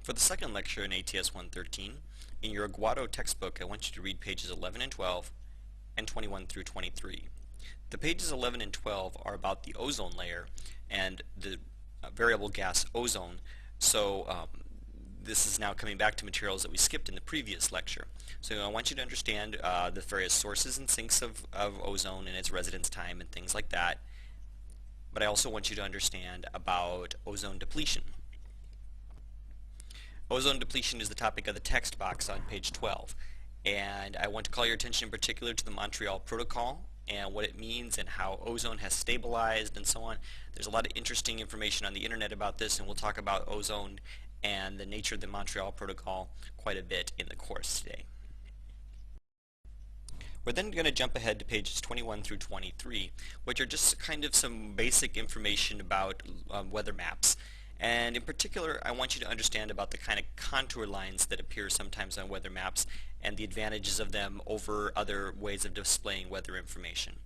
For the second lecture in ATS 113, in your Aguado textbook, I want you to read pages 11 and 12 and 21 through 23. The pages 11 and 12 are about the ozone layer and the variable gas ozone. So this is now coming back to materials that we skipped in the previous lecture. So I want you to understand the various sources and sinks of ozone and its residence time and things like that. But I also want you to understand about ozone depletion. Ozone depletion is the topic of the text box on page 12, and I want to call your attention in particular to the Montreal Protocol and what it means and how ozone has stabilized and so on. There's a lot of interesting information on the internet about this, and we'll talk about ozone and the nature of the Montreal Protocol quite a bit in the course today. We're then going to jump ahead to pages 21 through 23, which are just kind of some basic information about weather maps. And in particular, I want you to understand about the kind of contour lines that appear sometimes on weather maps and the advantages of them over other ways of displaying weather information.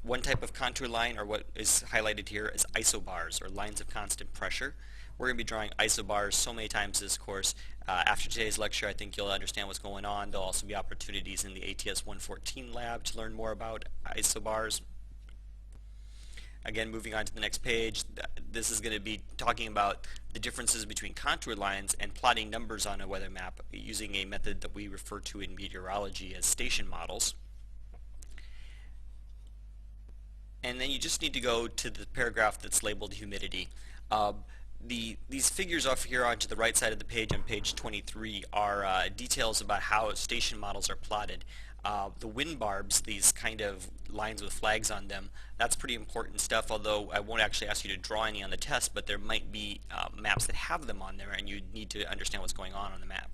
One type of contour line, or what is highlighted here, is isobars, or lines of constant pressure. We're going to be drawing isobars so many times this course. After today's lecture, I think you'll understand what's going on. There'll also be opportunities in the ATS 114 lab to learn more about isobars. Again, moving on to the next page, this is going to be talking about the differences between contour lines and plotting numbers on a weather map using a method that we refer to in meteorology as station models. And then you just need to go to the paragraph that's labeled humidity. These figures off here onto the right side of the page on page 23 are details about how station models are plotted. The wind barbs, these kind of lines with flags on them, that's pretty important stuff, although I won't actually ask you to draw any on the test, but there might be maps that have them on there and you need to understand what's going on the map.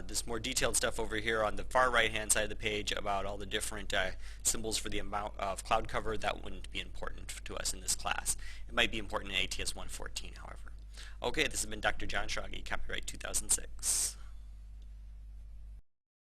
This more detailed stuff over here on the far right hand side of the page about all the different symbols for the amount of cloud cover, that wouldn't be important to us in this class. It might be important in ATS 114, however. Okay, this has been Dr. John Schrage, copyright 2006.